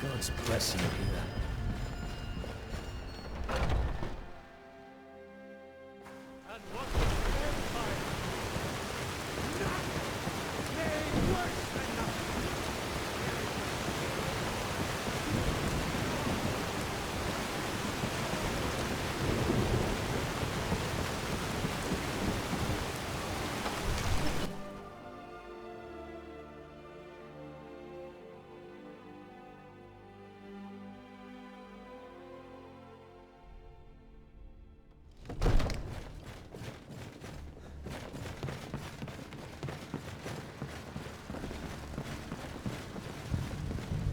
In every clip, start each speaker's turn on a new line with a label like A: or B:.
A: God's blessing here.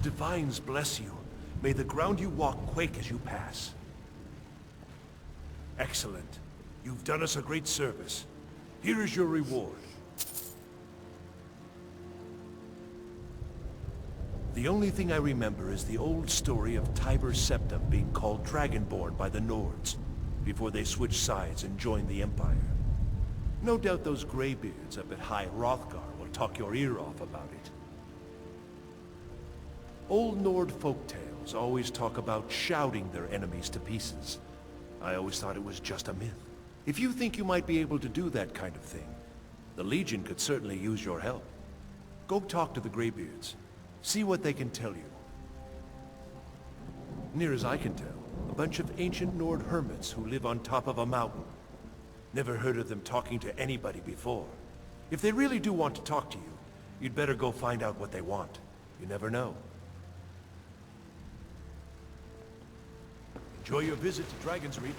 B: Divines bless you. May the ground you walk quake as you pass. Excellent. You've done us a great service. Here is your reward. The only thing I remember is the old story of Tiber's Septum being called Dragonborn by the Nords, before they switched sides and joined the Empire. No doubt those graybeards up at High Hrothgar will talk your ear off about it. Old Nord folktales always talk about shouting their enemies to pieces. I always thought it was just a myth. If you think you might be able to do that kind of thing, the Legion could certainly use your help. Go talk to the graybeards. See what they can tell you. Near as I can tell, a bunch of ancient Nord hermits who live on top of a mountain. Never heard of them talking to anybody before. If they really do want to talk to you, you'd better go find out what they want. You never know. Enjoy your visit to Dragon's Reach.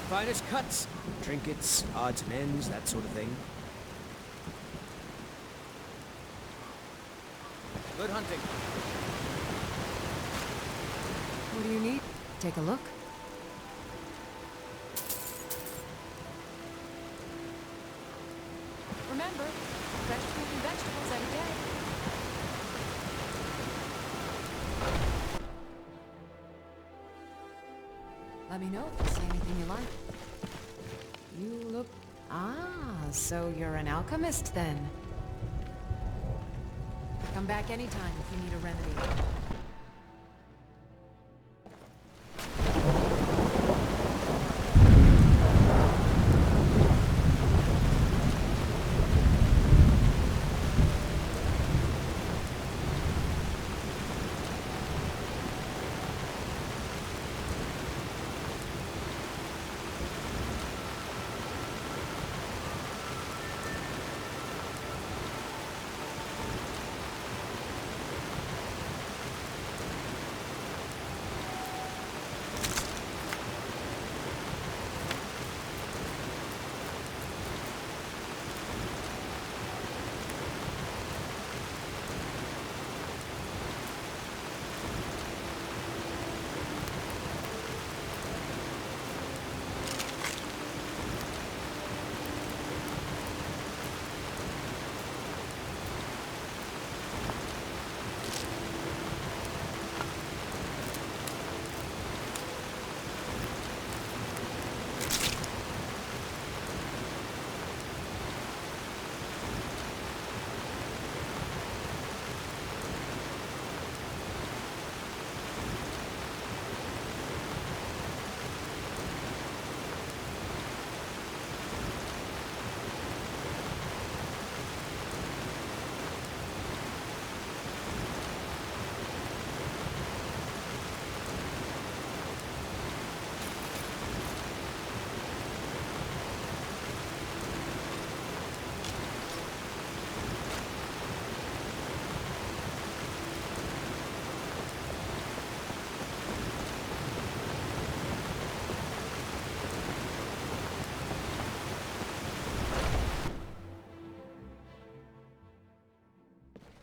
A: Finest cuts, trinkets, odds and ends, that sort of thing. Good hunting.
C: What do you need? Take a look. Remember, fresh fruit and vegetables every day. Let me know if you see anything you like. You look... Ah, so you're an alchemist then. Come back anytime if you need a remedy.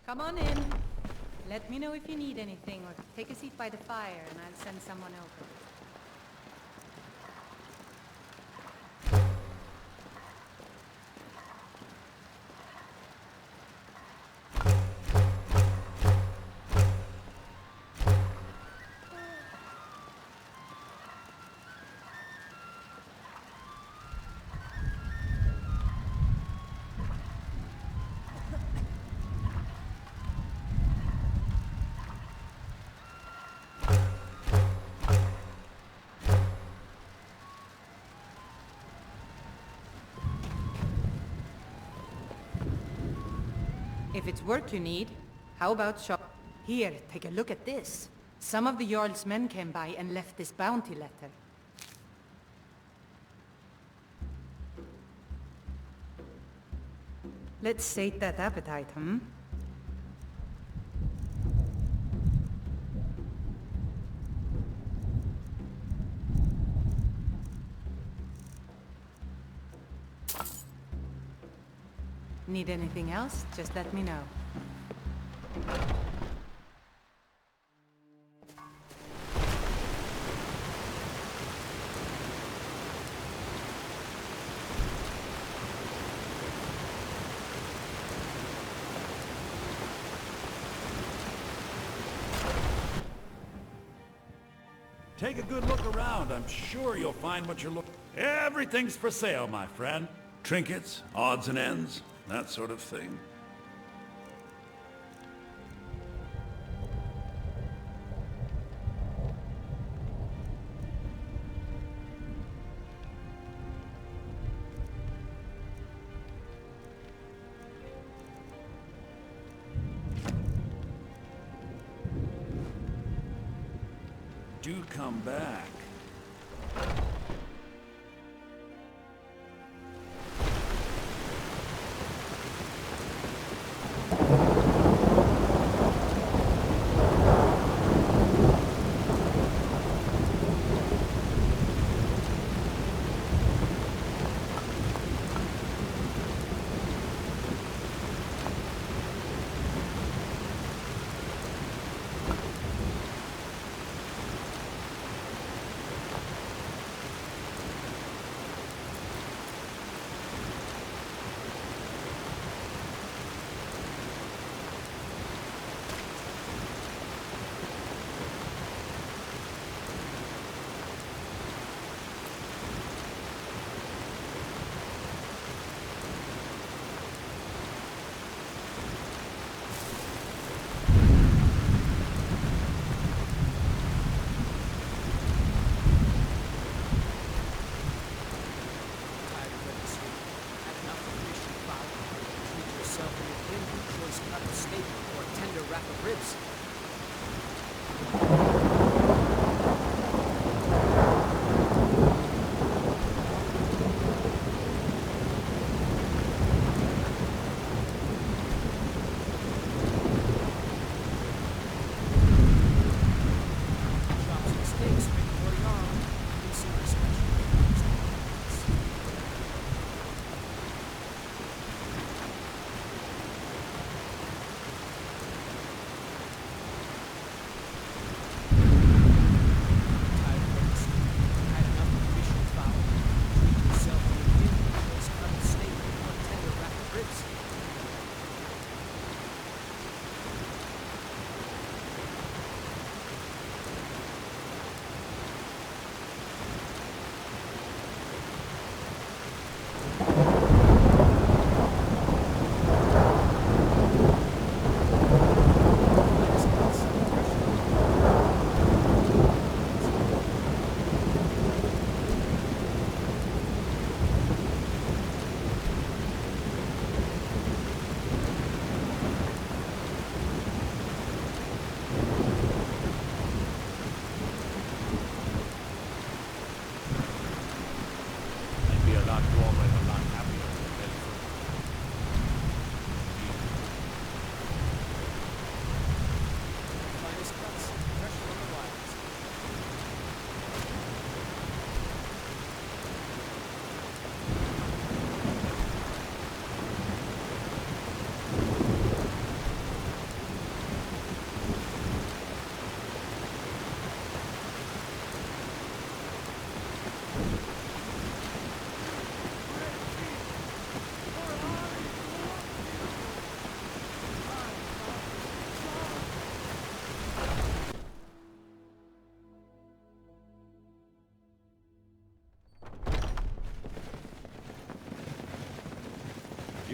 D: Come on in. Let me know if you need anything, or take a seat by the fire and I'll send someone over. If it's work you need, how about shop? Here, take a look at this. Some of the Jarl's men came by and left this bounty letter. Let's sate that appetite, hmm? Need anything else? Just let me know.
E: Take a good look around. I'm sure you'll find what you're looking for. Everything's for sale, my friend. Trinkets, odds and ends, that sort of thing. Do come back.
A: Ribs.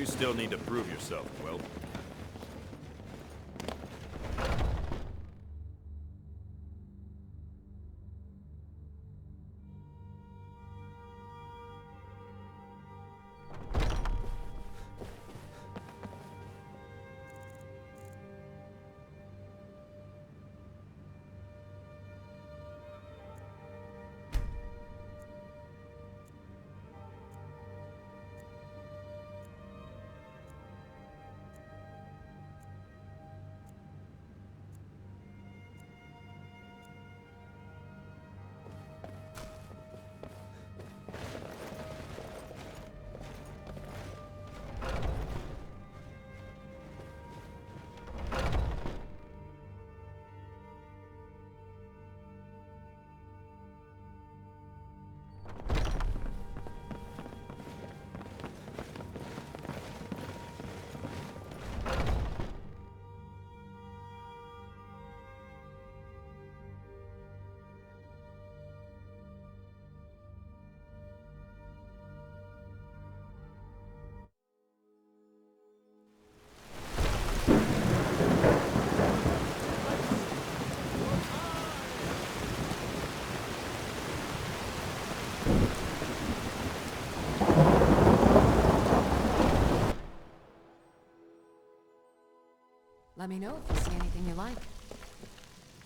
F: You still need to prove yourself, Will.
C: Let me know if you see anything you like.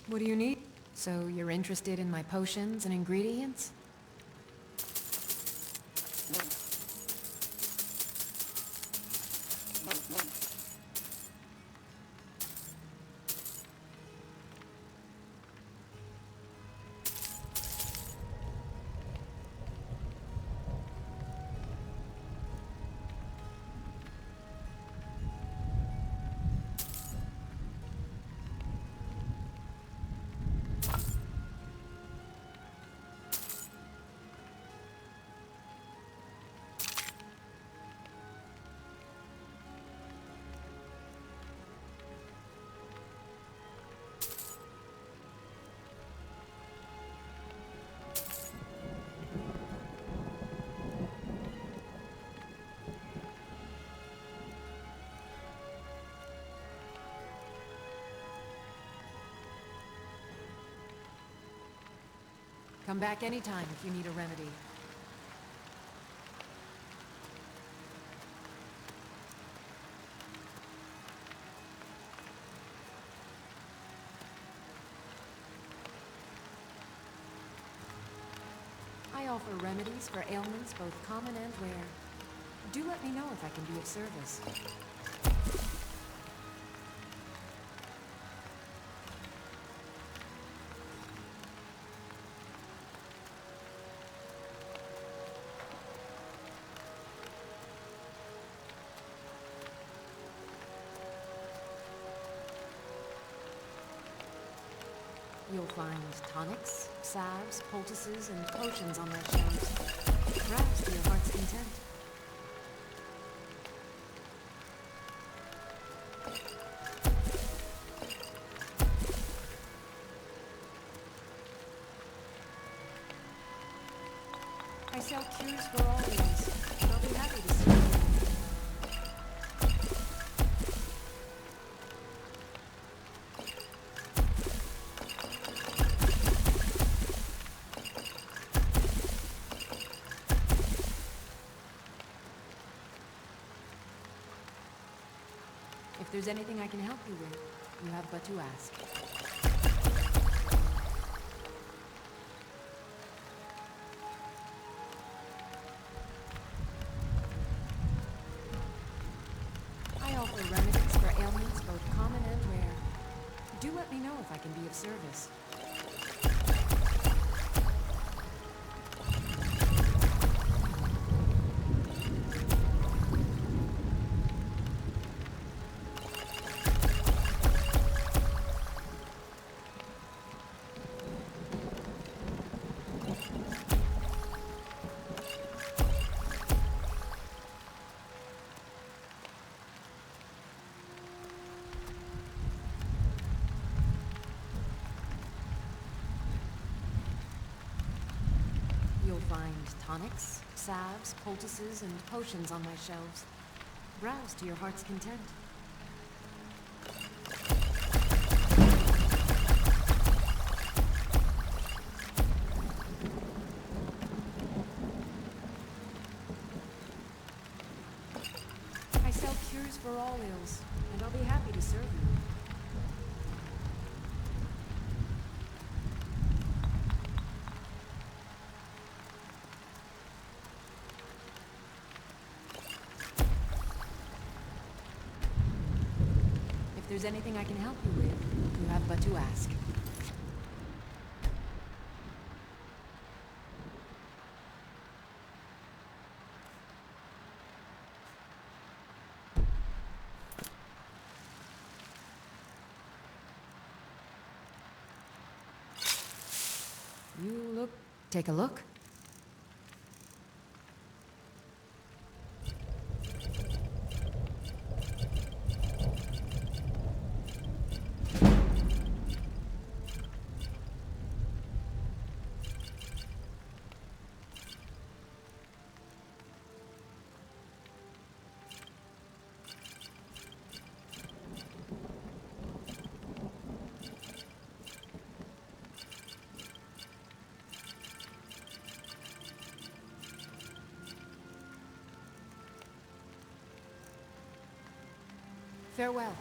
C: What do you need? So you're interested in my potions and ingredients? Come back anytime if you need a remedy. I offer remedies for ailments both common and rare. Do let me know if I can be of service. You'll find tonics, salves, poultices, and potions on their shelves. Perhaps to your heart's content. I sell cures for all these, and I'll be happy to see you. If there's anything I can help you with, you have but to ask. I offer remedies for ailments both common and rare. Do let me know if I can be of service. You'll find tonics, salves, poultices, and potions on my shelves. Browse to your heart's content. I sell cures for all ills, and I'll be happy to serve you. If there's anything I can help you with, you have but to ask. You look... Take a look. Farewell.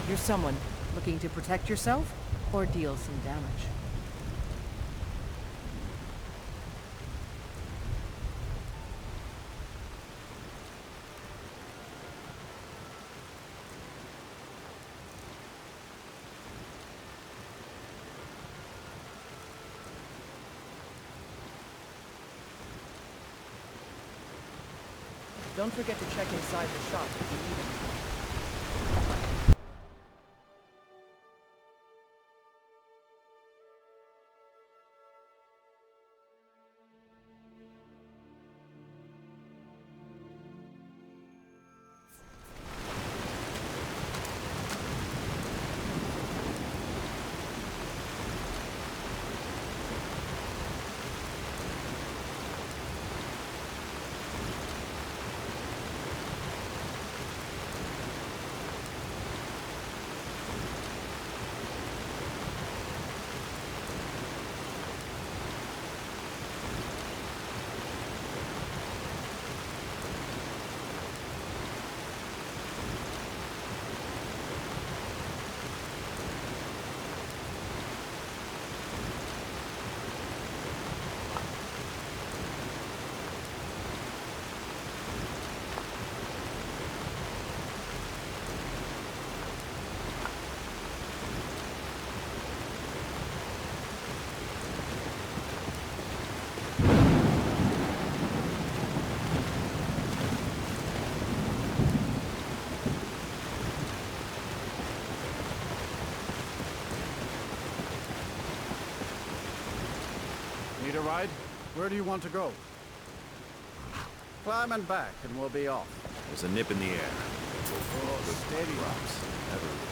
D: You're someone looking to protect yourself or deal some damage. Don't forget to check inside the shop if you need anything.
G: a ride? Where do you want to go? Climb and back, and we'll be off.
F: There's a nip in the air.
G: Oh, steady.
F: Drops. Never is.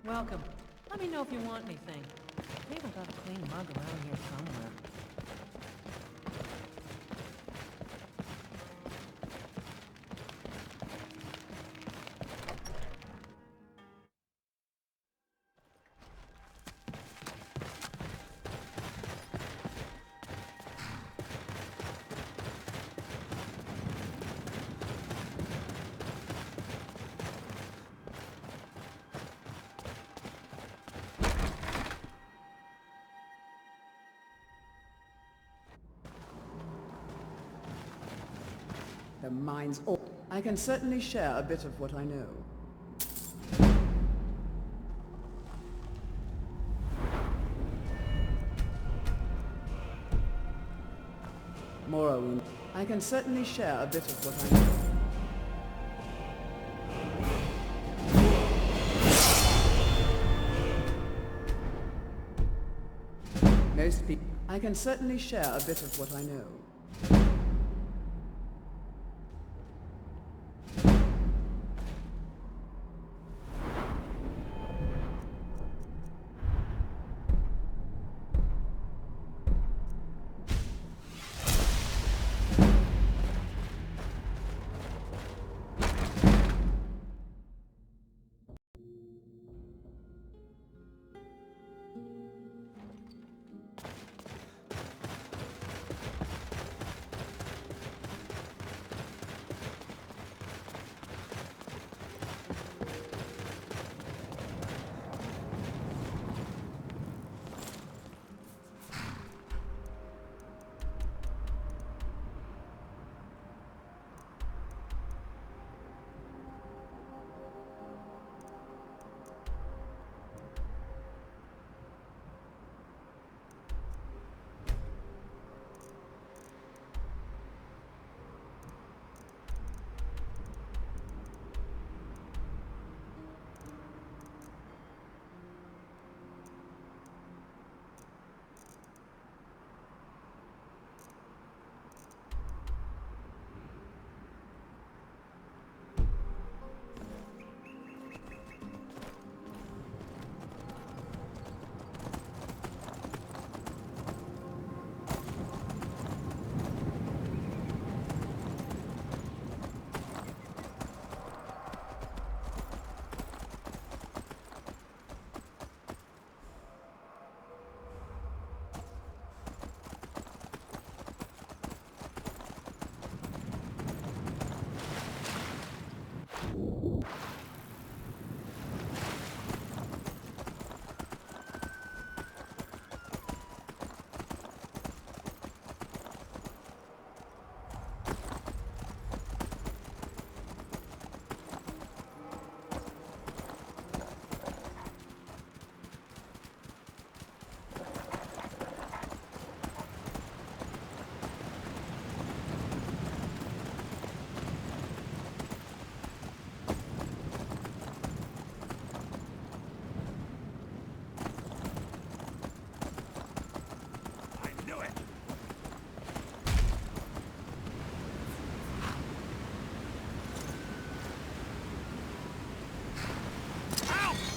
H: Welcome. Let me know if you want anything. Maybe got a clean mug around here somewhere.
I: The mine's all. I can certainly share a bit of what I know. Morrowind. I can certainly share a bit of what I know. Most people. I can certainly share a bit of what I know.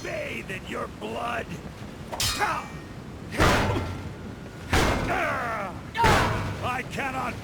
E: bathe in your blood. I cannot...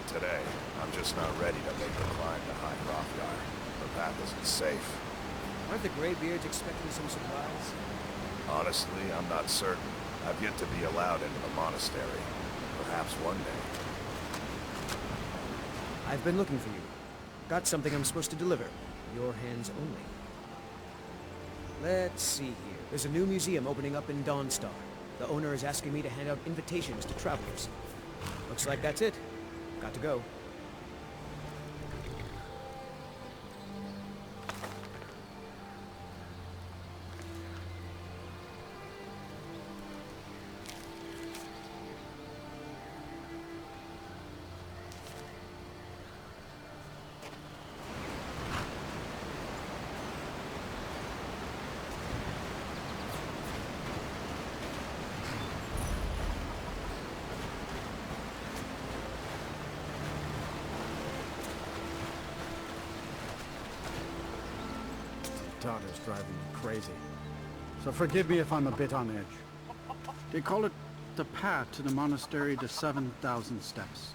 F: Not today. I'm just not ready to make the climb to High Hrothgar. The path isn't safe.
A: Aren't the Greybeards expecting some surprise?
F: Honestly, I'm not certain. I've yet to be allowed into the monastery. Perhaps one day.
A: I've been looking for you. Got something I'm supposed to deliver. Your hands only. Let's see here. There's a new museum opening up in Dawnstar. The owner is asking me to hand out invitations to travelers. Looks like that's it. Got to go.
G: Daughter's driving me crazy. So forgive me if I'm a bit on edge. They call it the path to the monastery to 7,000 steps.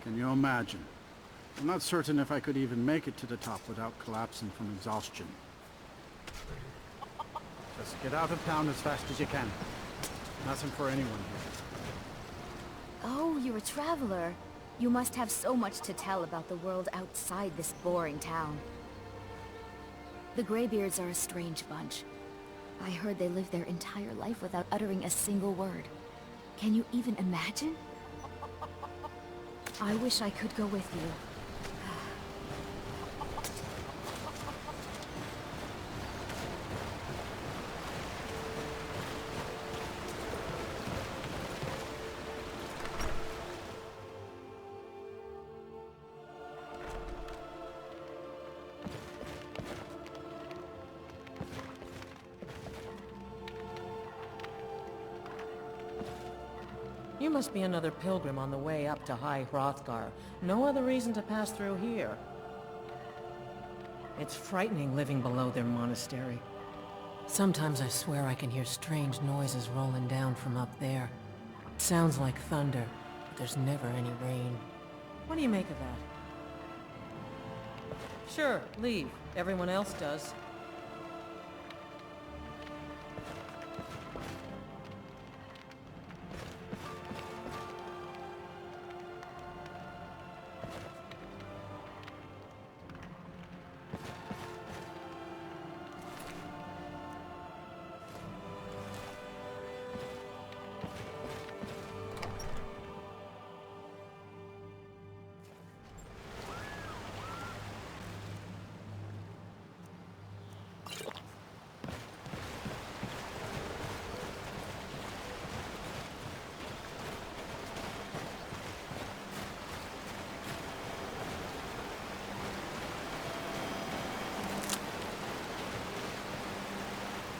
G: Can you imagine? I'm not certain if I could even make it to the top without collapsing from exhaustion. Just get out of town as fast as you can. Nothing for anyone here.
J: Oh, you're a traveler. You must have so much to tell about the world outside this boring town. The Greybeards are a strange bunch. I heard they live their entire life without uttering a single word. Can you even imagine? I wish I could go with you.
H: You must be another pilgrim on the way up to High Hrothgar. No other reason to pass through here. It's frightening living below their monastery. Sometimes I swear I can hear strange noises rolling down from up there. It sounds like thunder, but there's never any rain. What do you make of that? Sure, leave. Everyone else does.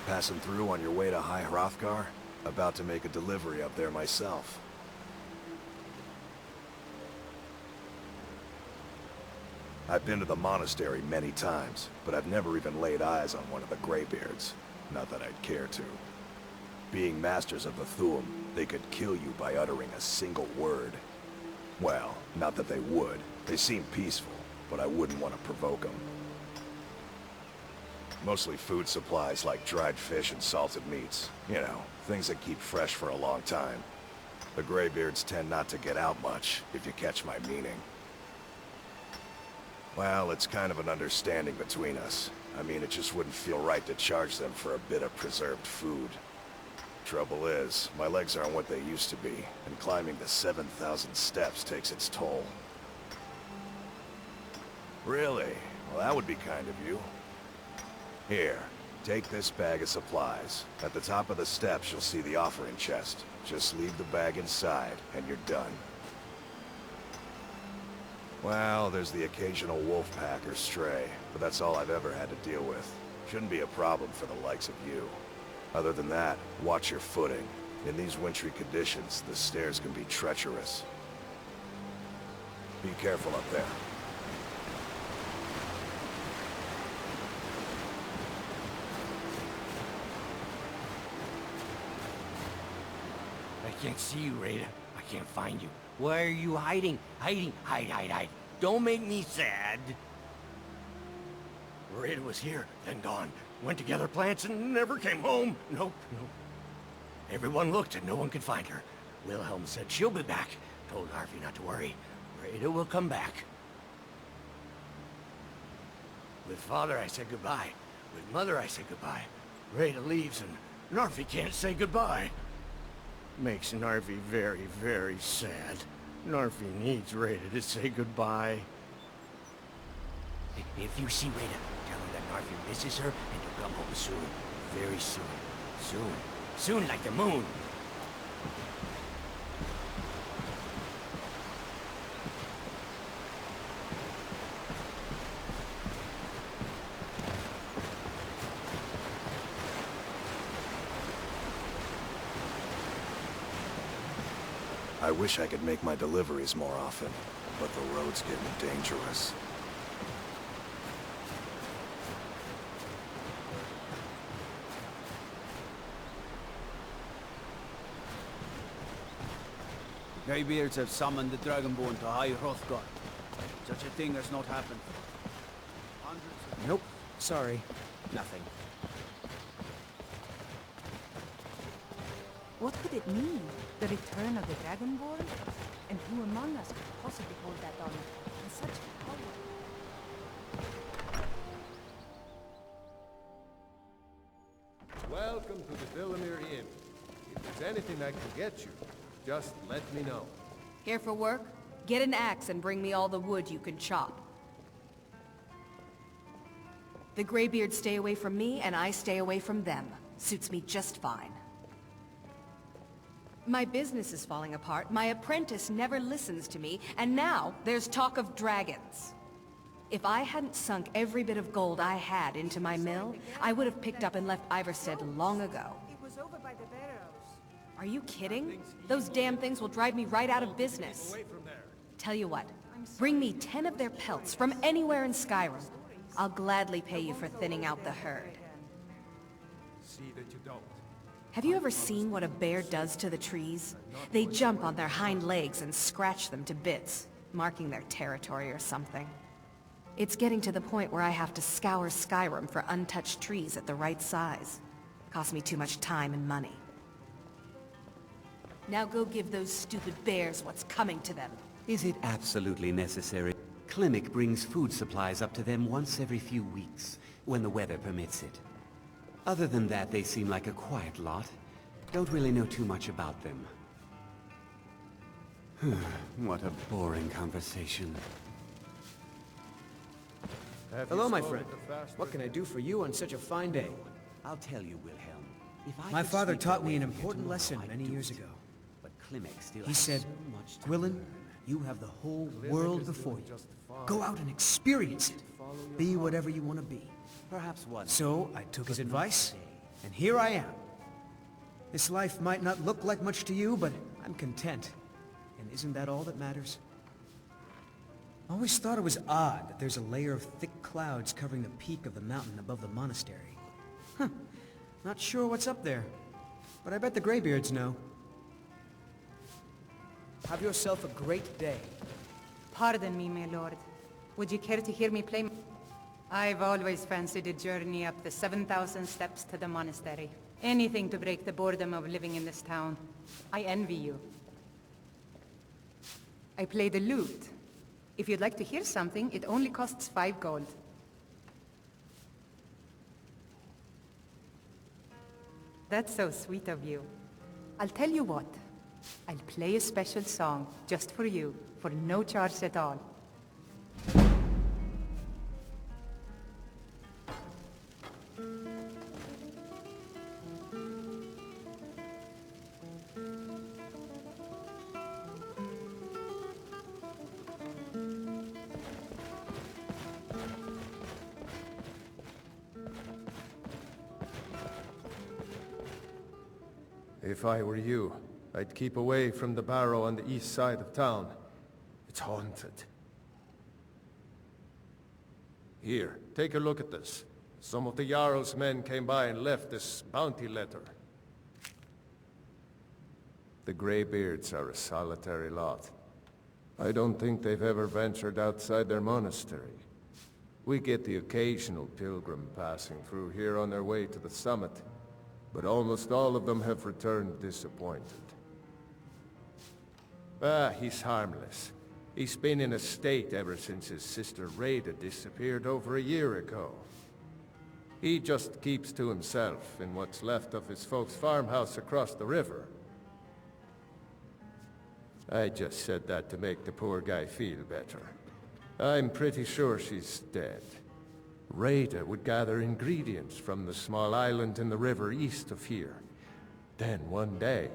F: Passing through on your way to High Hrothgar? About to make a delivery up there myself. I've been to the monastery many times, but I've never even laid eyes on one of the Greybeards. Not that I'd care to. Being masters of the Thuum, they could kill you by uttering a single word. Well, not that they would. They seem peaceful, but I wouldn't want to provoke them. Mostly food supplies like dried fish and salted meats. You know, things that keep fresh for a long time. The Greybeards tend not to get out much, if you catch my meaning. Well, it's kind of an understanding between us. I mean, it just wouldn't feel right to charge them for a bit of preserved food. Trouble is, my legs aren't what they used to be, and climbing the 7,000 steps takes its toll. Really? Well, that would be kind of you. Here, take this bag of supplies. At the top of the steps, you'll see the offering chest. Just leave the bag inside, and you're done. Well, there's the occasional wolf pack or stray, but that's all I've ever had to deal with. Shouldn't be a problem for the likes of you. Other than that, watch your footing. In these wintry conditions, the stairs can be treacherous. Be careful up there.
K: I can't see you, Raider. I can't find you. Why are you hiding? Hiding, hide. Don't make me sad. Rita was here, then gone. Went to gather plants and never came home. Nope. Everyone looked and no one could find her. Wilhelm said she'll be back. Told Harvey not to worry. Rita will come back. With Father, I said goodbye. With Mother, I said goodbye. Rita leaves and Narfi can't say goodbye. Makes Narfi very, very sad. Narfi needs Rita to say goodbye. If you see Rita, tell her that Narfi misses her and he'll come home soon. Very soon. Soon like the moon.
F: I wish I could make my deliveries more often, but the road's getting dangerous.
L: Greybeards have summoned the Dragonborn to High Hrothgar. Such a thing has not happened.
A: Nope. Sorry. Nothing.
D: What could it mean? The return of the Dragonborn? And who among us could possibly hold that honor in such power?
M: Welcome to the Villamere Inn. If there's anything I can get you, just let me know.
N: Here for work? Get an axe and bring me all the wood you can chop. The Greybeards stay away from me, and I stay away from them. Suits me just fine. My business is falling apart, my apprentice never listens to me, and now there's talk of dragons. If I hadn't sunk every bit of gold I had into my mill, I would have picked up and left Iverstead long ago.
D: It was over by the barrows.
N: Are you kidding? Those damn things will drive me right out of business. Tell you what, bring me 10 of their pelts from anywhere in Skyrim. I'll gladly pay you for thinning out the herd.
M: See that you don't.
N: Have you ever seen what a bear does to the trees? They jump on their hind legs and scratch them to bits, marking their territory or something. It's getting to the point where I have to scour Skyrim for untouched trees at the right size. Costs me too much time and money. Now go give those stupid bears what's coming to them.
O: Is it absolutely necessary? Klimek brings food supplies up to them once every few weeks, when the weather permits it. Other than that, they seem like a quiet lot. Don't really know too much about them. What a boring conversation.
A: Hello, my friend. What can I do for you on such a fine day?
O: I'll tell you, Wilhelm.
A: My father taught me an important lesson many years ago. He said, Gwilyn, you have the whole world before you. Go out and experience it. Be whatever you want to be.
O: Perhaps one.
A: So I took his advice, and here I am. This life might not look like much to you, but I'm content. And isn't that all that matters? I always thought it was odd that there's a layer of thick clouds covering the peak of the mountain above the monastery. Not sure what's up there, but I bet the Greybeards know. Have yourself a great day.
D: Pardon me, my lord. Would you care to hear me play? I've always fancied a journey up the 7,000 steps to the monastery. Anything to break the boredom of living in this town. I envy you. I play the lute. If you'd like to hear something, it only costs 5 gold. That's so sweet of you. I'll tell you what. I'll play a special song, just for you, for no charge at all.
M: If I were you, I'd keep away from the barrow on the east side of town. It's haunted. Here, take a look at this. Some of the Jarl's men came by and left this bounty letter. The Greybeards are a solitary lot. I don't think they've ever ventured outside their monastery. We get the occasional pilgrim passing through here on their way to the summit, but almost all of them have returned disappointed. Ah, he's harmless. He's been in a state ever since his sister Rada disappeared over a year ago. He just keeps to himself in what's left of his folks' farmhouse across the river. I just said that to make the poor guy feel better. I'm pretty sure she's dead. Rada would gather ingredients from the small island in the river east of here. Then one day,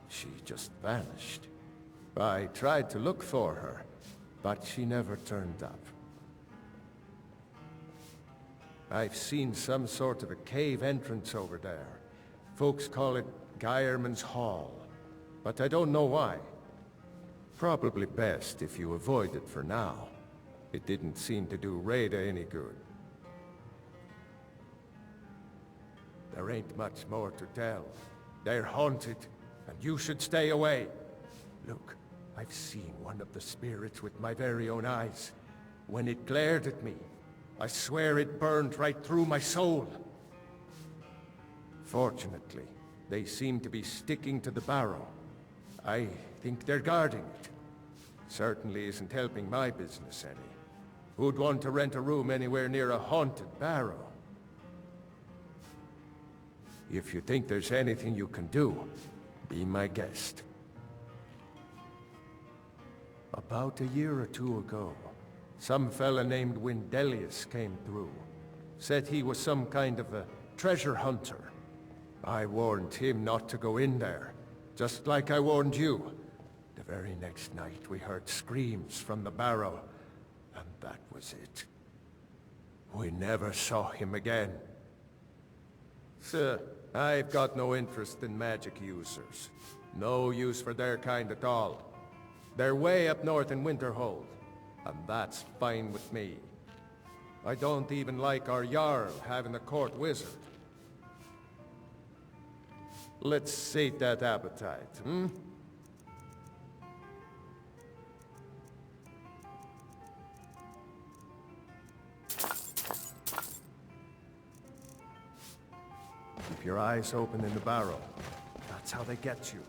M: she just vanished. I tried to look for her, but she never turned up. I've seen some sort of a cave entrance over there. Folks call it Geirman's Hall, but I don't know why. Probably best if you avoid it for now. It didn't seem to do Rada any good. There ain't much more to tell. They're haunted, and you should stay away. Look, I've seen one of the spirits with my very own eyes. When it glared at me, I swear it burned right through my soul. Fortunately, they seem to be sticking to the barrow. I think they're guarding it. Certainly isn't helping my business any. Who'd want to rent a room anywhere near a haunted barrow? If you think there's anything you can do, be my guest. About a year or two ago, some fella named Windelius came through. Said he was some kind of a treasure hunter. I warned him not to go in there, just like I warned you. The very next night we heard screams from the barrow, and that was it. We never saw him again. Sir, I've got no interest in magic users. No use for their kind at all. They're way up north in Winterhold, and that's fine with me. I don't even like our Jarl having a court wizard. Let's sate that appetite, hmm? Keep your eyes open in the barrow. That's how they get you.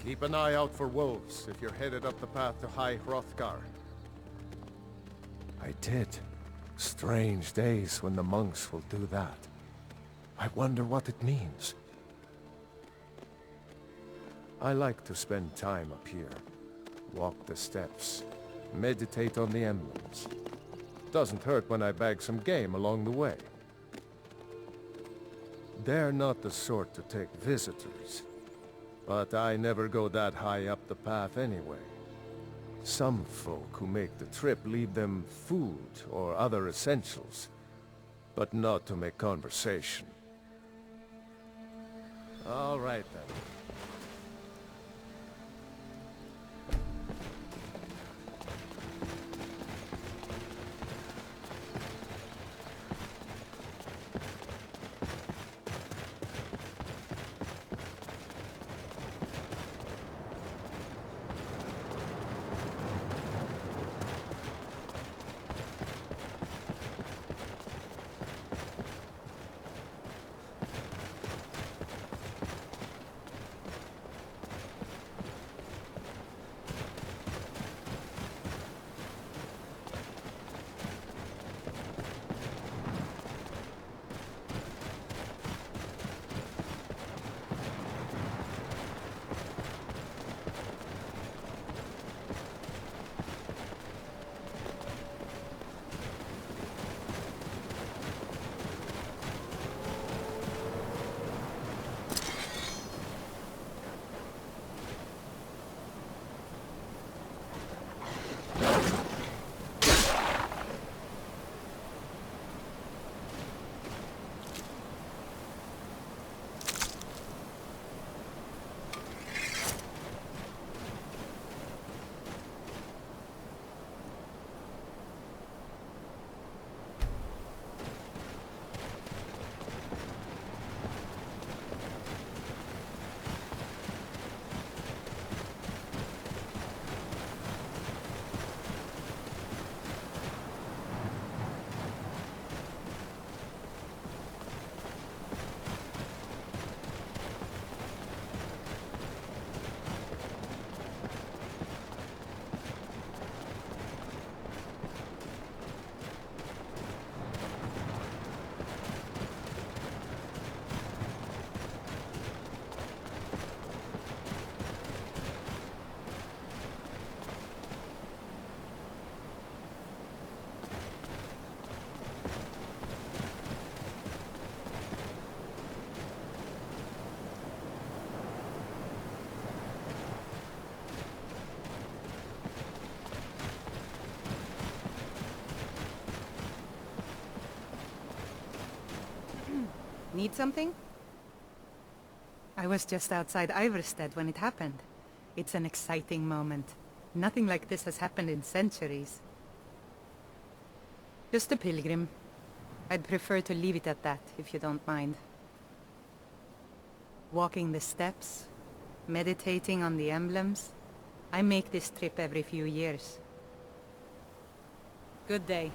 M: Keep an eye out for wolves if you're headed up the path to High Hrothgar. I did. Strange days when the monks will do that. I wonder what it means. I like to spend time up here. Walk the steps. Meditate on the emblems. Doesn't hurt when I bag some game along the way. They're not the sort to take visitors. But I never go that high up the path anyway. Some folk who make the trip leave them food or other essentials, but not to make conversation. All right then.
D: Need something? I was just outside Iverstead when it happened. It's an exciting moment. Nothing like this has happened in centuries. Just a pilgrim. I'd prefer to leave it at that, if you don't mind. Walking the steps, meditating on the emblems. I make this trip every few years. Good day.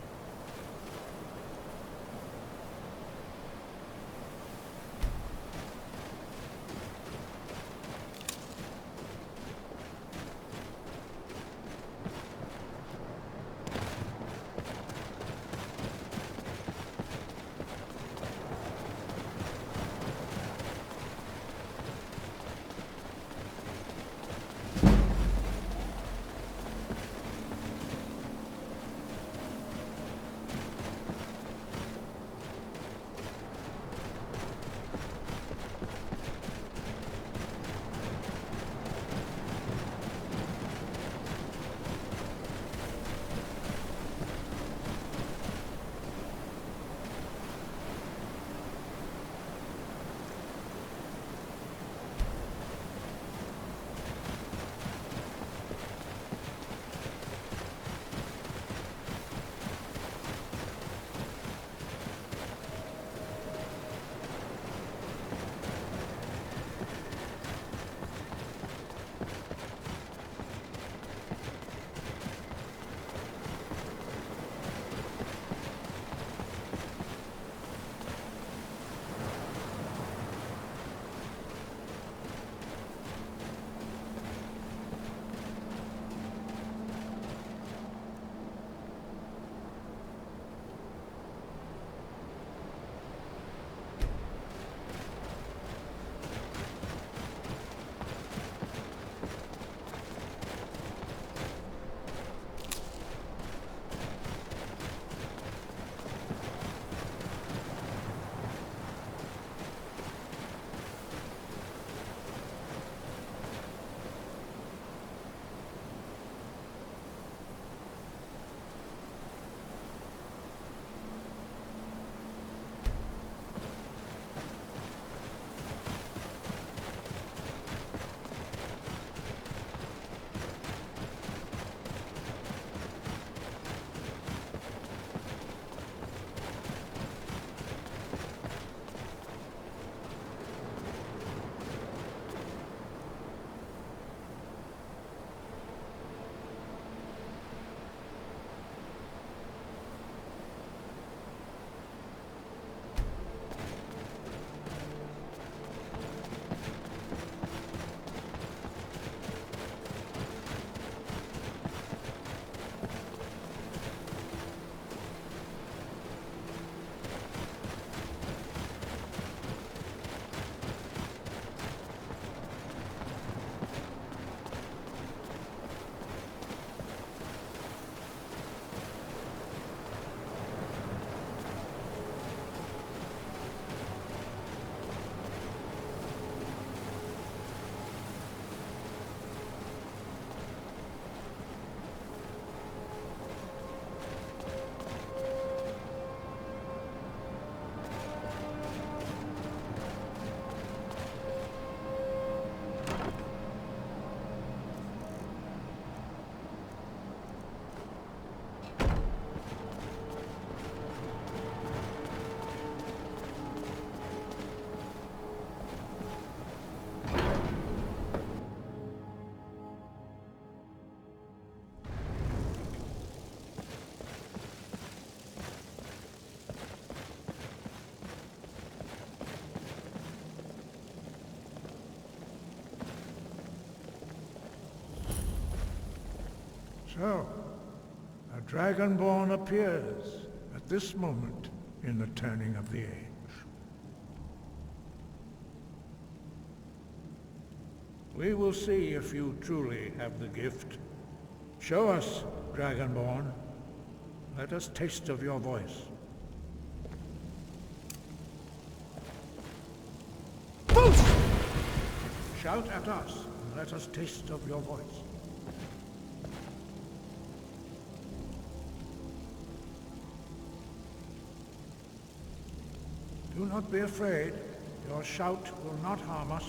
P: So, a Dragonborn appears at this moment in the turning of the age. We will see if you truly have the gift. Show us, Dragonborn. Let us taste of your voice. Boost! Shout at us, and let us taste of your voice. Do not be afraid. Your shout will not harm us.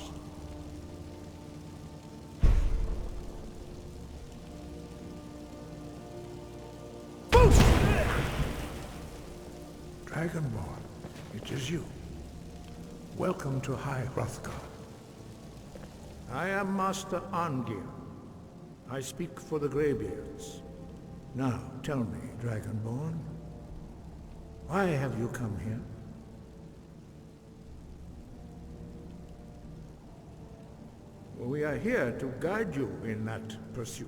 P: Boost! Dragonborn, it is you. Welcome to High Hrothgar. I am Master Arngir. I speak for the Greybeards. Now, tell me, Dragonborn, why have you come here? We are here to guide you in that pursuit,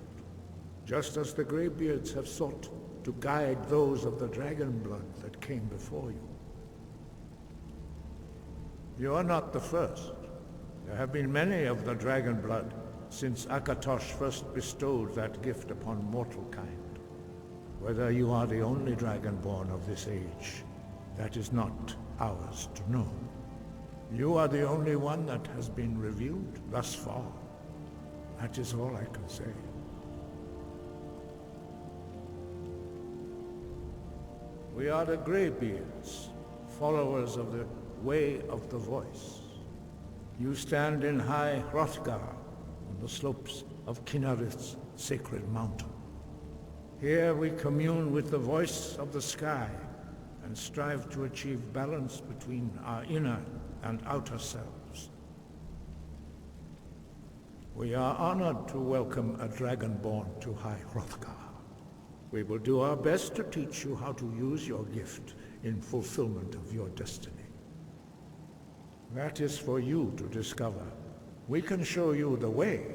P: just as the Greybeards have sought to guide those of the dragon blood that came before you. You are not the first. There have been many of the dragon blood since Akatosh first bestowed that gift upon mortal kind. Whether you are the only dragonborn of this age, that is not ours to know. You are the only one that has been revealed thus far. That is all I can say. We are the Greybeards, followers of the Way of the Voice. You stand in High Hrothgar, on the slopes of Kinnarith's sacred mountain. Here we commune with the voice of the sky and strive to achieve balance between our inner and outer selves. We are honored to welcome a dragonborn to High Hrothgar. We will do our best to teach you how to use your gift in fulfillment of your destiny. That is for you to discover. We can show you the way,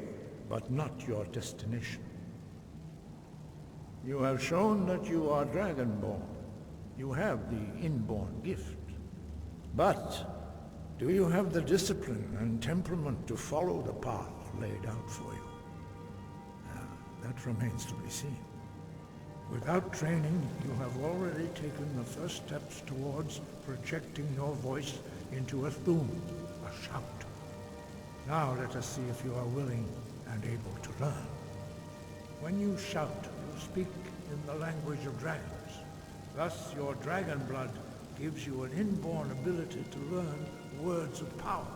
P: but not your destination. You have shown that you are dragonborn. You have the inborn gift. But do you have the discipline and temperament to follow the path laid out for you? That remains to be seen. Without training, you have already taken the first steps towards projecting your voice into a thum, a shout. Now let us see if you are willing and able to learn. When you shout, you speak in the language of dragons. Thus, your dragon blood gives you an inborn ability to learn words of power.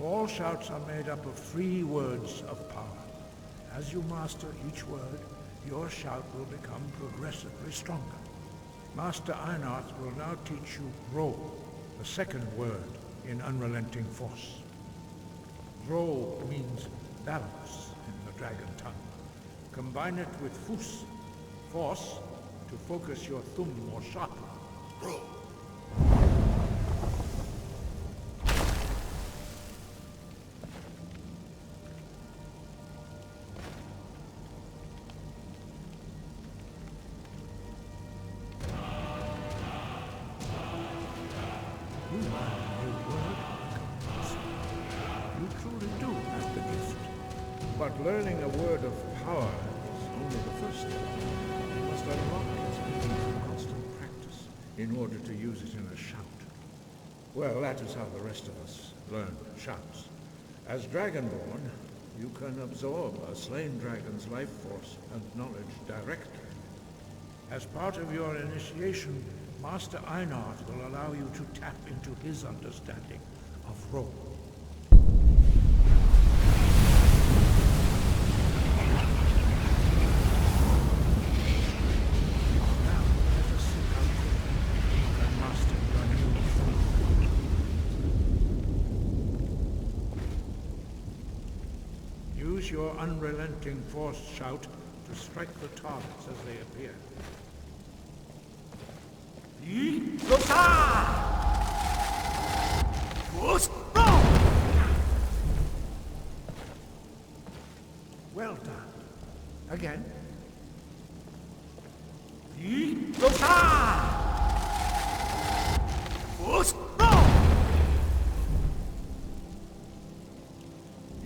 P: All shouts are made up of 3 words of power. As you master each word, your shout will become progressively stronger. Master Einarth will now teach you Ro, the second word in Unrelenting Force. Ro means balance in the dragon tongue. Combine it with Fus, force, to focus your thumb more sharply. Ro. But learning a word of power is only the first step. You must unlock its meaning through constant practice in order to use it in a shout. Well, that is how the rest of us learn shouts. As Dragonborn, you can absorb a slain dragon's life force and knowledge directly. As part of your initiation, Master Einarth will allow you to tap into his understanding of Ro. Use your unrelenting force shout to strike the targets as they appear. Well done. Again.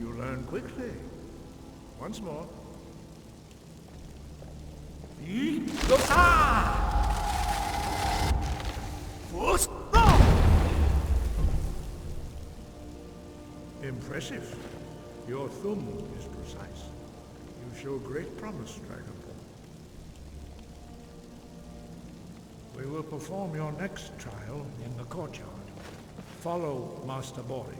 P: You learn quickly. Once more. Impressive. Your thumb is precise. You show great promise, Dragonborn. We will perform your next trial in the courtyard. Follow Master Bori.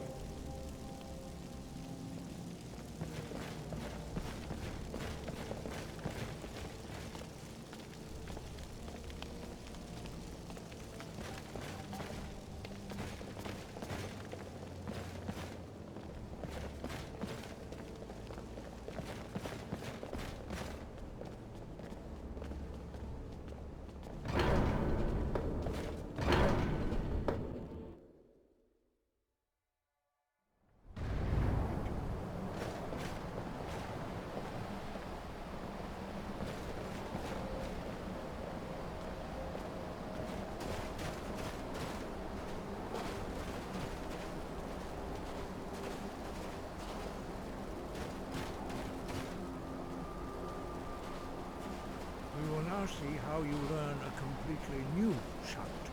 P: We will now see how you learn a completely new shout.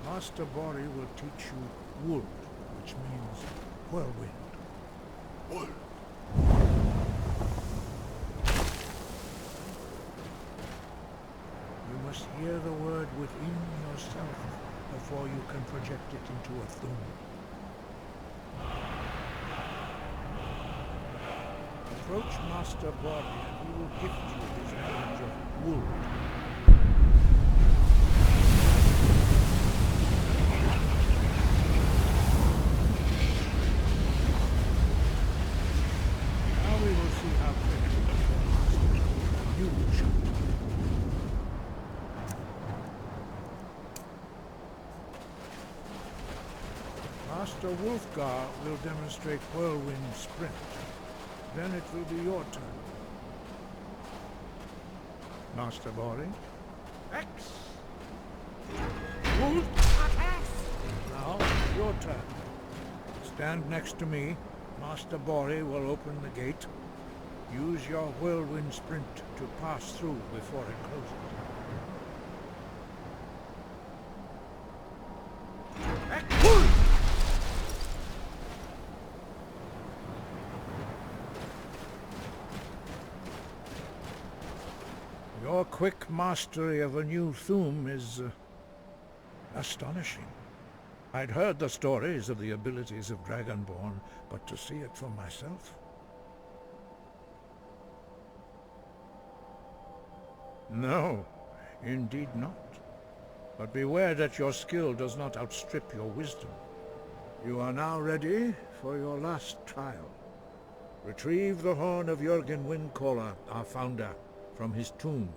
P: Master Bori will teach you Wood, which means whirlwind. Wood. You must hear the word within yourself before you can project it into a thum. Approach Master Bori and he will gift you his knowledge of wood. Now we will see how quickly you can master you shoot. Master Wolfgar will demonstrate whirlwind sprint. Then it will be your turn. Master Bori. X. Now, your turn. Stand next to me. Master Bori will open the gate. Use your whirlwind sprint to pass through before it closes. Your quick mastery of a new thum is astonishing. I'd heard the stories of the abilities of Dragonborn, but to see it for myself... No, indeed not. But beware that your skill does not outstrip your wisdom. You are now ready for your last trial. Retrieve the horn of Jürgen Windcaller, our founder, from his tomb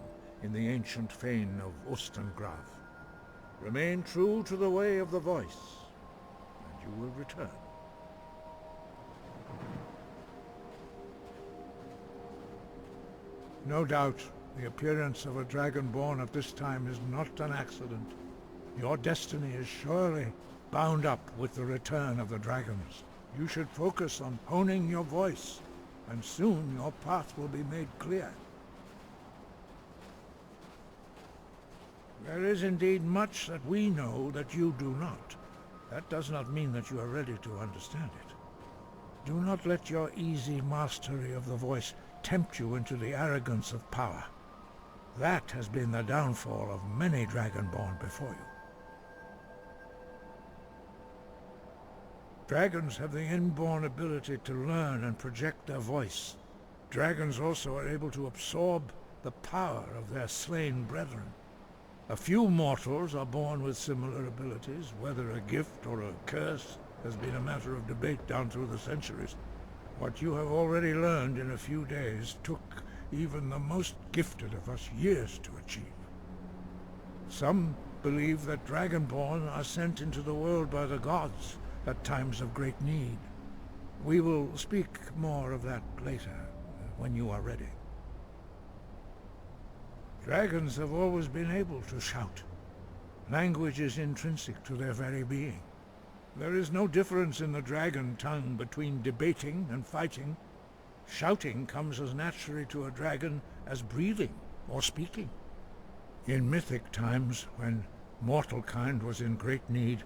P: in the ancient fane of Ostengraf. Remain true to the way of the voice, and you will return. No doubt, the appearance of a Dragonborn at this time is not an accident. Your destiny is surely bound up with the return of the dragons. You should focus on honing your voice, and soon your path will be made clear. There is indeed much that we know that you do not. That does not mean that you are ready to understand it. Do not let your easy mastery of the voice tempt you into the arrogance of power. That has been the downfall of many Dragonborn before you. Dragons have the inborn ability to learn and project their voice. Dragons also are able to absorb the power of their slain brethren. A few mortals are born with similar abilities. Whether a gift or a curse has been a matter of debate down through the centuries. What you have already learned in a few days took even the most gifted of us years to achieve. Some believe that Dragonborn are sent into the world by the gods at times of great need. We will speak more of that later, when you are ready. Dragons have always been able to shout. Language is intrinsic to their very being. There is no difference in the dragon tongue between debating and fighting. Shouting comes as naturally to a dragon as breathing or speaking. In mythic times, when mortal kind was in great need,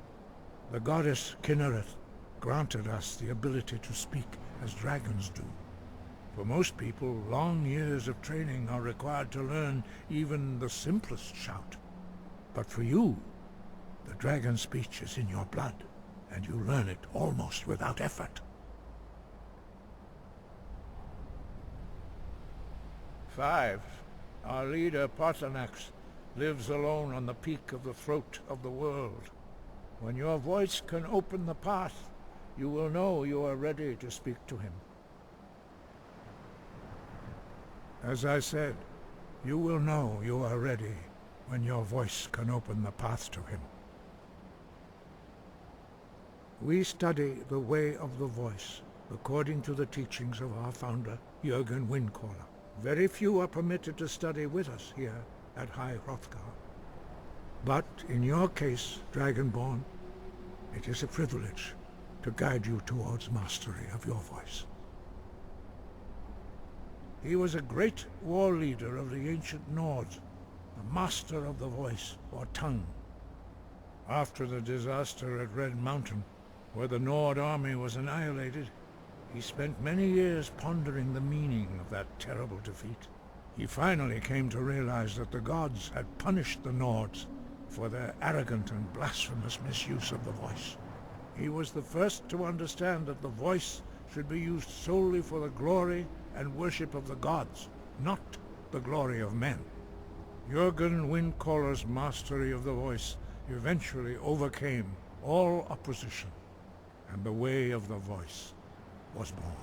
P: the goddess Kinnereth granted us the ability to speak as dragons do. For most people, long years of training are required to learn even the simplest shout. But for you, the dragon speech is in your blood, and you learn it almost without effort. 5. Our leader, Paarthurnax, lives alone on the peak of the throat of the world. When your voice can open the path, you will know you are ready to speak to him. As I said, you will know you are ready when your voice can open the path to him. We study the way of the voice, according to the teachings of our founder, Jürgen Windcaller. Very few are permitted to study with us here at High Hrothgar. But in your case, Dragonborn, it is a privilege to guide you towards mastery of your voice. He was a great war leader of the ancient Nords, a master of the voice, or tongue. After the disaster at Red Mountain, where the Nord army was annihilated, he spent many years pondering the meaning of that terrible defeat. He finally came to realize that the gods had punished the Nords for their arrogant and blasphemous misuse of the voice. He was the first to understand that the voice should be used solely for the glory and worship of the gods, not the glory of men. Jürgen Windcaller's mastery of the voice eventually overcame all opposition, and the way of the voice was born.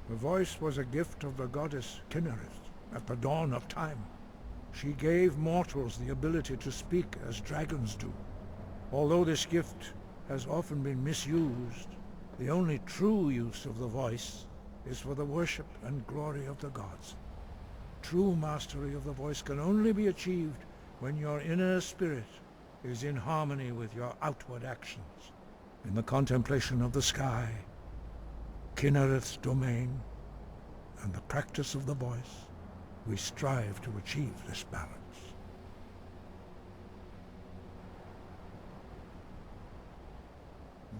P: The voice was a gift of the goddess Kinnereth at the dawn of time. She gave mortals the ability to speak as dragons do. Although this gift has often been misused, the only true use of the voice is for the worship and glory of the gods. True mastery of the voice can only be achieved when your inner spirit is in harmony with your outward actions. In the contemplation of the sky, Kinnereth's domain, and the practice of the voice, we strive to achieve this balance.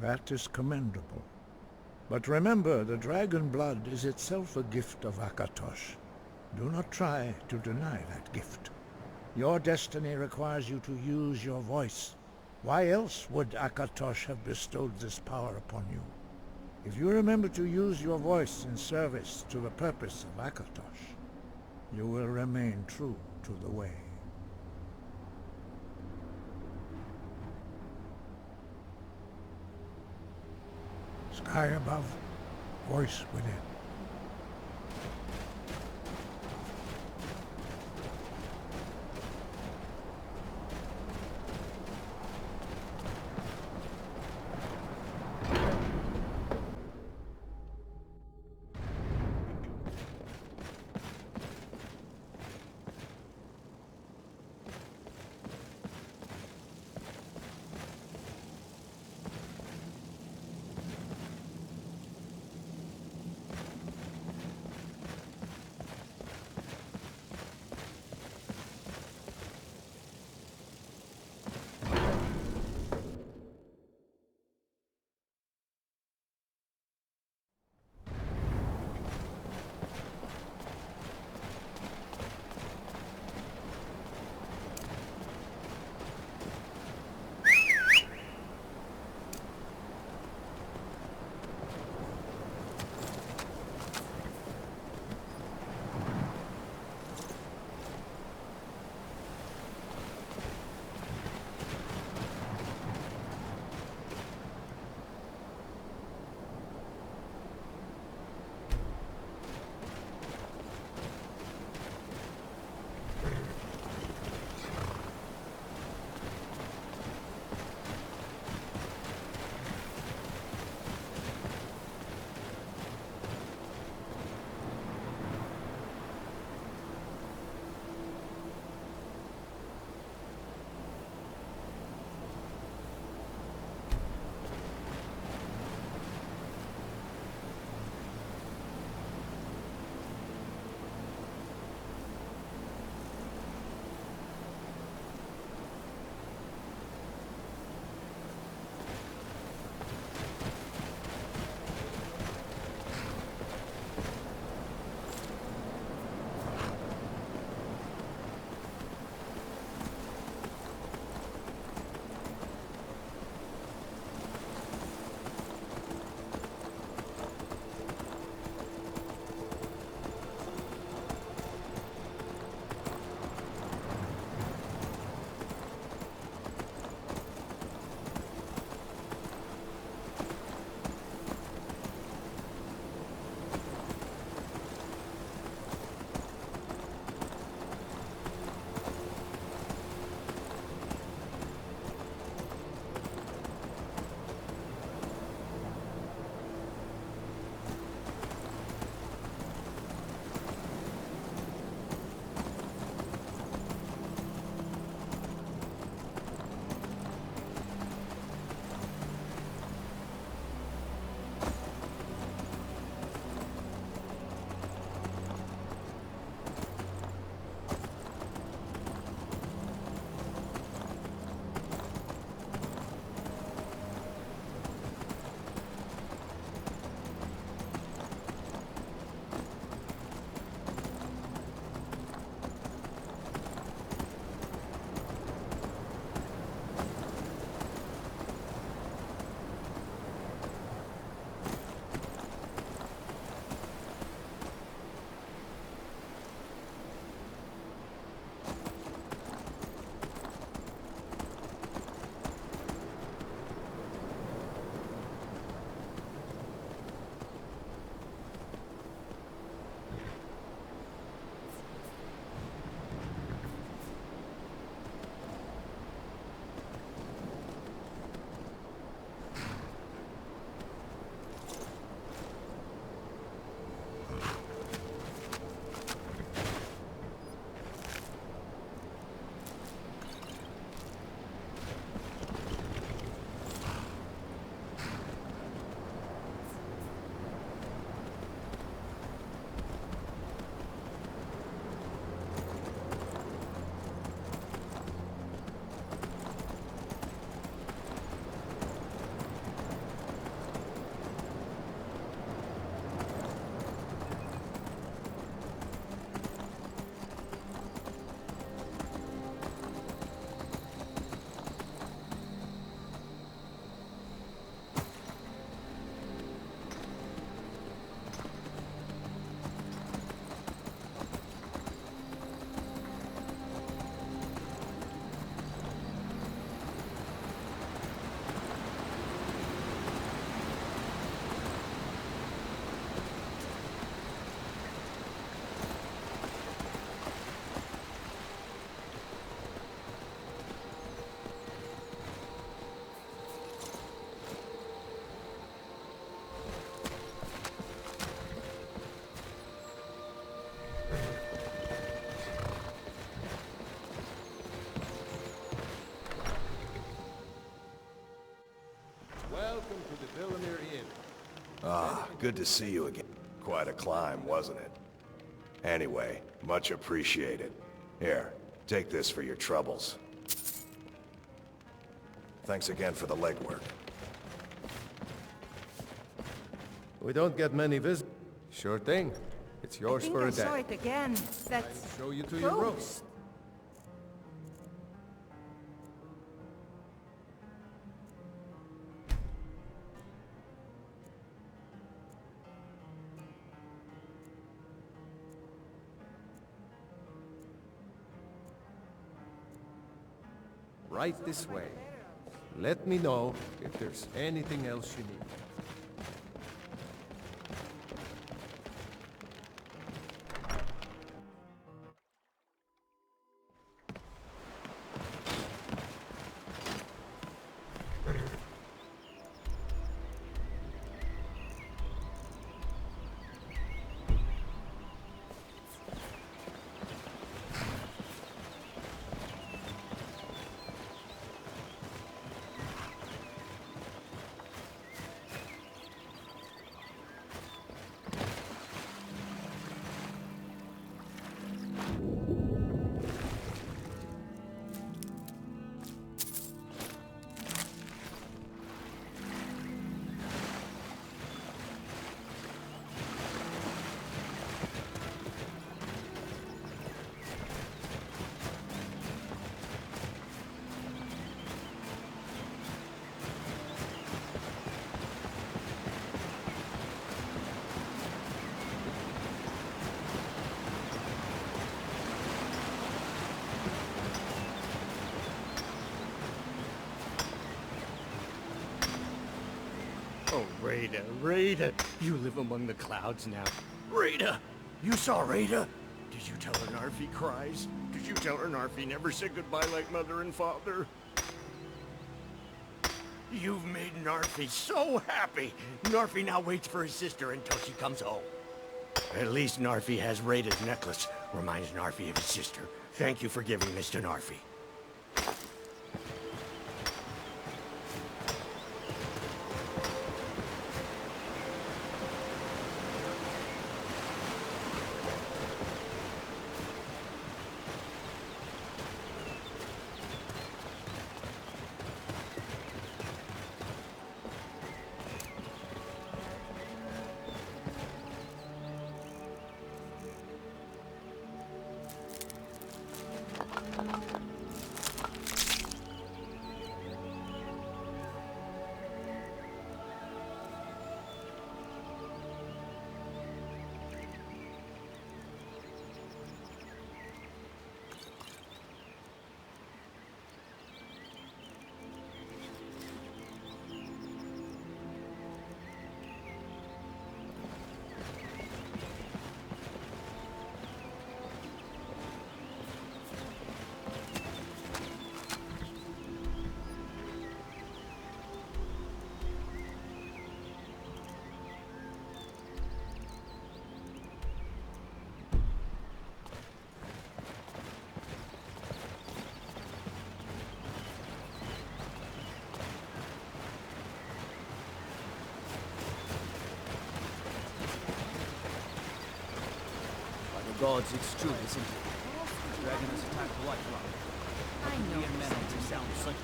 P: That is commendable. But remember, the dragon blood is itself a gift of Akatosh. Do not try to deny that gift. Your destiny requires you to use your voice. Why else would Akatosh have bestowed this power upon you? If you remember to use your voice in service to the purpose of Akatosh, you will remain true to the way. Sky above, voice within.
M: Villamere Inn.
F: Ah, good to see you again. Quite a climb, wasn't it? Anyway, much appreciated. Here, take this for your troubles. Thanks again for the legwork.
M: We don't get many visitors. Sure thing. It's yours for a day.
D: I saw it again. That's
M: Show you to your room. Right this way. Let me know if there's anything else you need.
K: Oh, Rada, Rada, you live among the clouds now. Rada, you saw Rada? Did you tell her Narfi cries? Did you tell her Narfi never said goodbye like mother and father? You've made Narfi so happy. Narfi now waits for his sister until she comes home. At least Narfi has Rada's necklace. Reminds Narfi of his sister. Thank you for giving this to Narfi.
L: Gods, it's true, isn't it? The dragon has attacked the White Rock.
C: I know.
L: Mere men to sound such.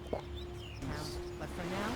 C: But for now,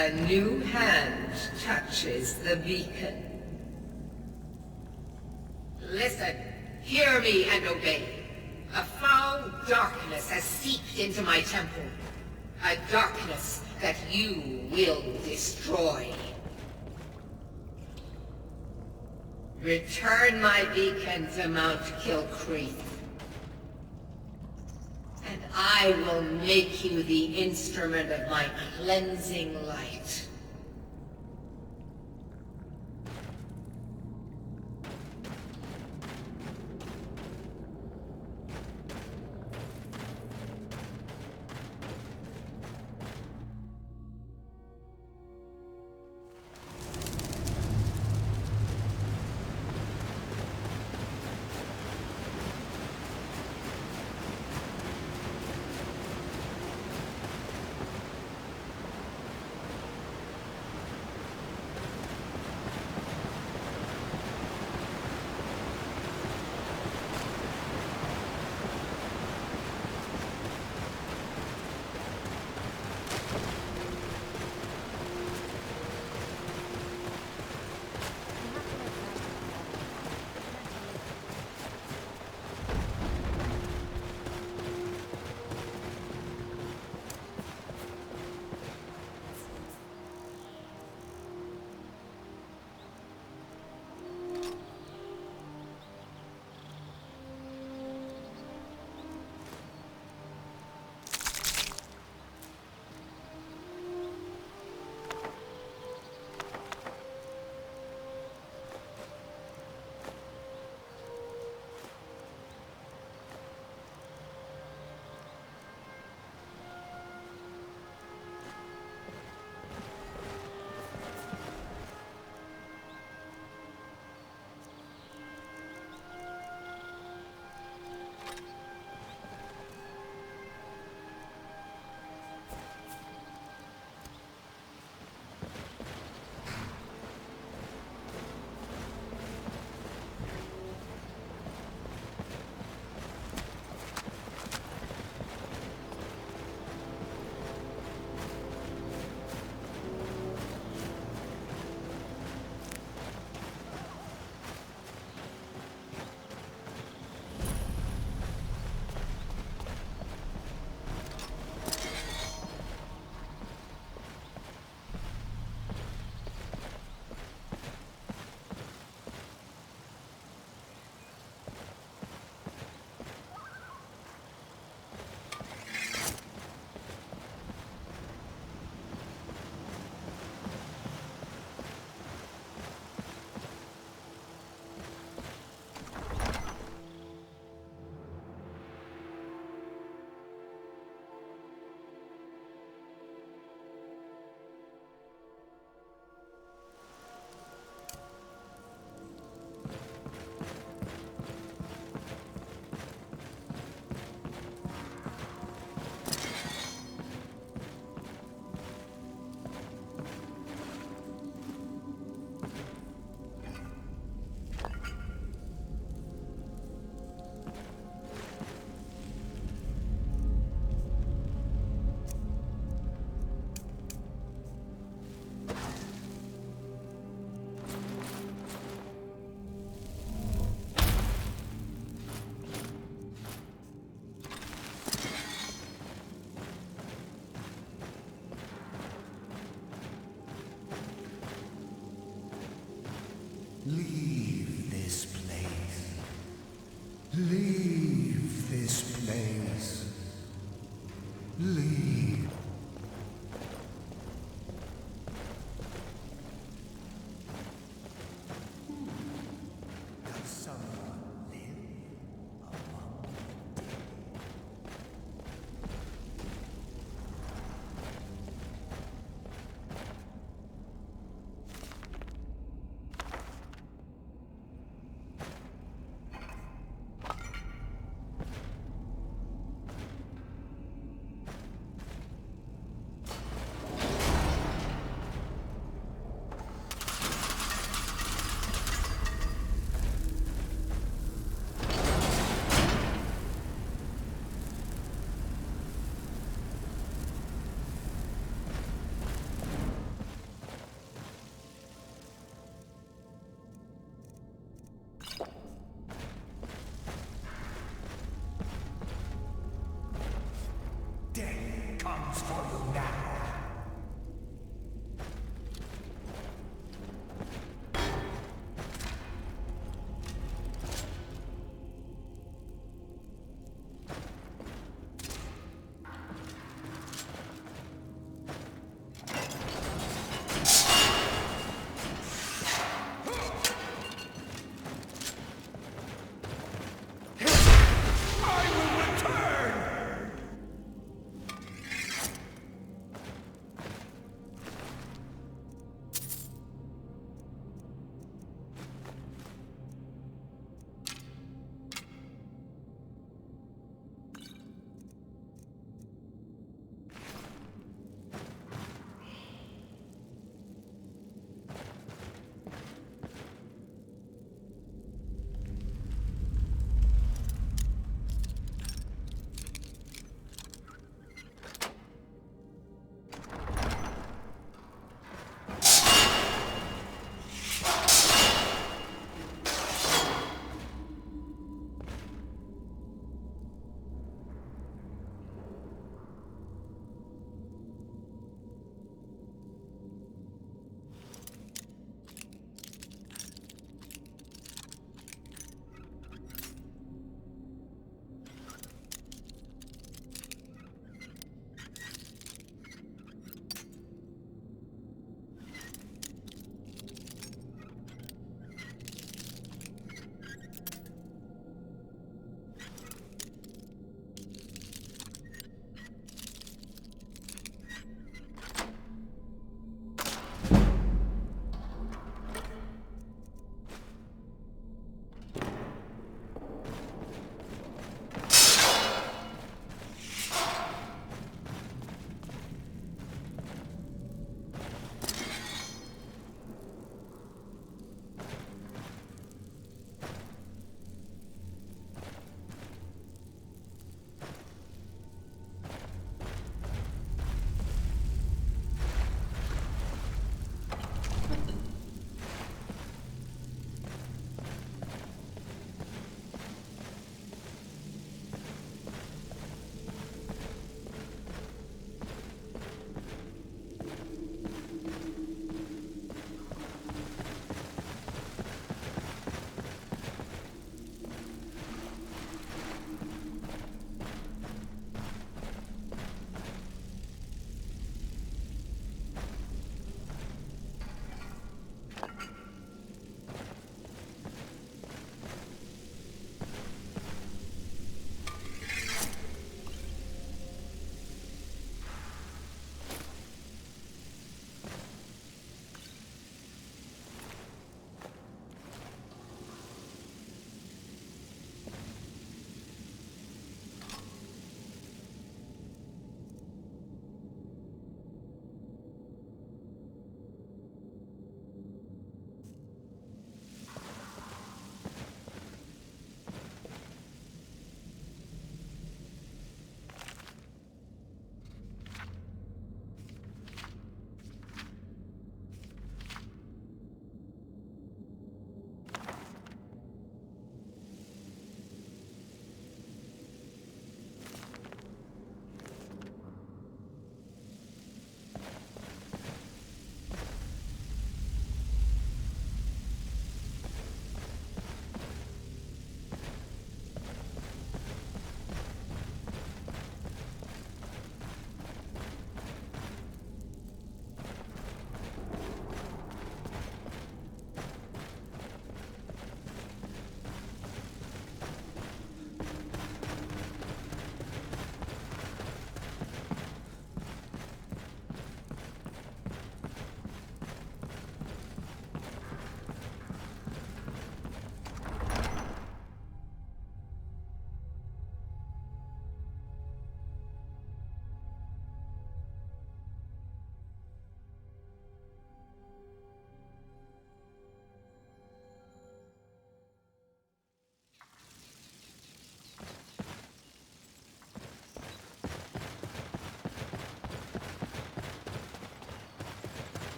Q: A new hand touches the beacon. Listen, hear me and obey. A foul darkness has seeped into my temple. A darkness that you will destroy. Return my beacon to Mount Kilcreath, and I will make you the instrument of my cleansing light.
R: Leave this place. Leave this place. Leave. Does someone live among the dead?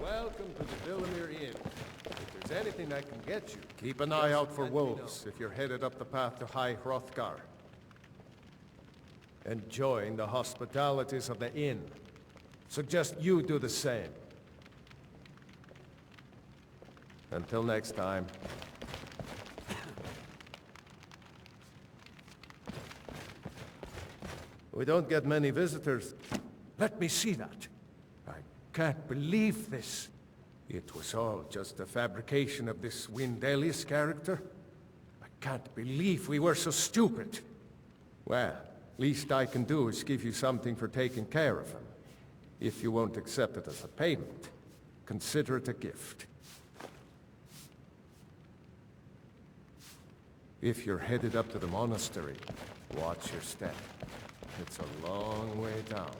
M: Welcome to the Villamere Inn. If there's anything I can get you, keep an eye out for wolves if you're headed up the path to High Hrothgar. Enjoying the hospitalities of the inn. Suggest you do the same. Until next time. We don't get many visitors. Let me see that. I can't believe this. It was all just a fabrication of this Windelius character. I can't believe we were so stupid. Well, least I can do is give you something for taking care of him. If you won't accept it as a payment, consider it a gift. If you're headed up to the monastery, watch your step. It's a long way down.